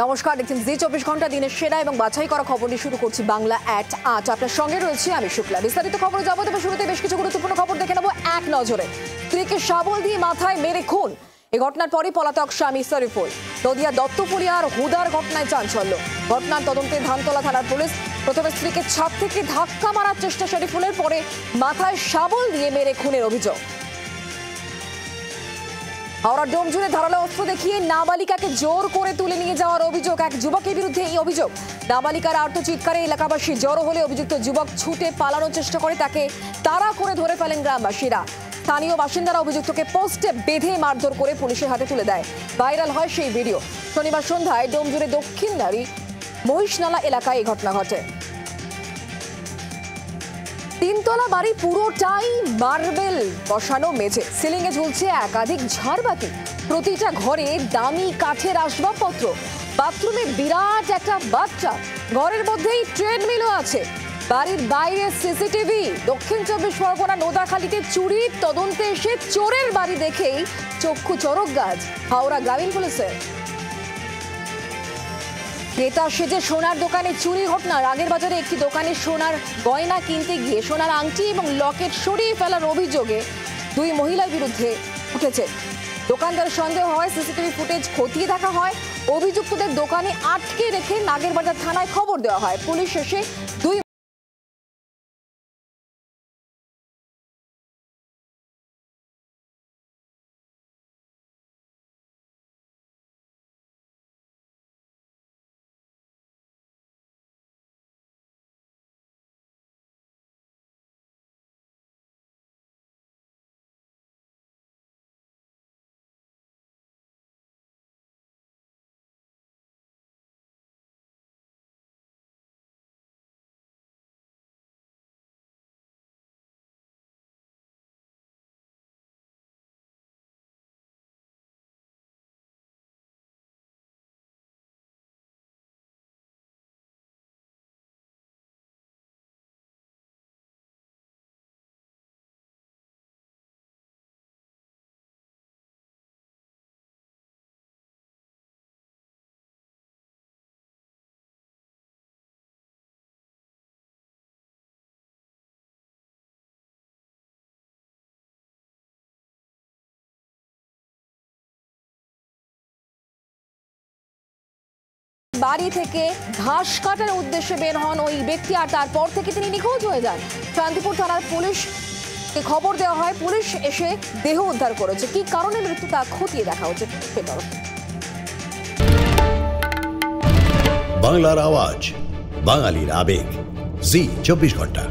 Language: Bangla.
নমস্কার, দেখছেন জি 24 ঘন্টা দিনের সেরা এবং বাছাই করা খবর নিয়ে শুরু করছি বাংলা @8। আপনার সঙ্গে রয়েছে আমি শুক্লা। বিস্তারিত খবরে যাবো, তবে শুরুতে বেশ কিছু গুরুত্বপূর্ণ খবর দেখে নেবো এক নজরে। স্ত্রীকে শাবল দিয়ে মাথায় মেরে খুন, এই ঘটনার পরই পলাতক স্বামী শরীফুল। নদিয়া দত্তপুরিয়ার হুদার ঘটনায় চাঞ্চল্য। ঘটনার তদন্তে ধানতলা থানার পুলিশ প্রথমে স্ত্রীকে ছাদ থেকে ধাক্কা মারার চেষ্টা শরীফুলের, পরে মাথায় শাবল দিয়ে মেরে খুনের অভিযোগ। হাওড়ার ডোমজুড়ে ধারালো অস্ত্র দেখিয়ে নাবালিকাকে জোর করে তুলে নিয়ে যাওয়ার অভিযোগ। এক যুবকের বিরুদ্ধে এই অভিযোগ। নাবালিকার আর্তচিৎকারে এলাকাবাসী জড়ো হলে অভিযুক্ত যুবক ছুটে পালানোর চেষ্টা করে, তাকে তাড়া করে ধরে ফেলেন গ্রামবাসীরা। স্থানীয় বাসিন্দারা অভিযুক্তকে পোস্টে বেঁধে মারধর করে পুলিশের হাতে তুলে দেয়। ভাইরাল হয় সেই ভিডিও। শনিবার সন্ধ্যায় ডোমজুড়ে দক্ষিণদারি মহিষনালা এলাকায় এই ঘটনা ঘটে। তিনতলা বাড়ি পুরোটাই মার্বেল বসানো মেঝে, সিলিং এ ঝুলছে একাধিক ঝাড়বাতি, প্রতিটা ঘরে দামি কাঠের আসবাবপত্র, বাথরুমে বিরাট একটা বাথটাব, ঘরের মধ্যেই ট্রেডমিলও আছে। বাড়ির বাইরে সিসিটিভি। দক্ষিণ 24 পরগনা নোদাখালীতে চুরির তদন্তে এসে চোরের বাড়ি দেখেই চক্ষু চড়ক গাছ হাওড়া গ্রামীণ পুলিশের। ক্রেতা সেজে সোনার দোকানে চুরি ঘটনা। রাগের বাজারে একটি দোকানে সোনার গয়না কিনতে গিয়ে সোনার আংটি এবং লকেট সরিয়ে ফেলার অভিযোগে দুই মহিলার বিরুদ্ধে উঠেছে। দোকানদারের সন্দেহ হয়, সিসিটিভি ফুটেজ খতিয়ে দেখা হয়। অভিযুক্তদের দোকানে আটকে রেখে নাগের বাজার থানায় খবর দেওয়া হয়। পুলিশ এসে দুই বাড়ি থেকে ঘাস কাটার উদ্দেশ্যে বের হন ওই ব্যক্তি, আর তারপর থেকে তিনি নিখোঁজ হয়ে যান। শান্তিপুর থানার পুলিশকে খবর দেওয়া হয়। পুলিশ এসে দেহ উদ্ধার করেছে। কি কারণে মৃত্যু তা খতিয়ে দেখা হচ্ছে। বাংলার আওয়াজ, বাঙালির আবেগ, জি 24 ঘন্টা।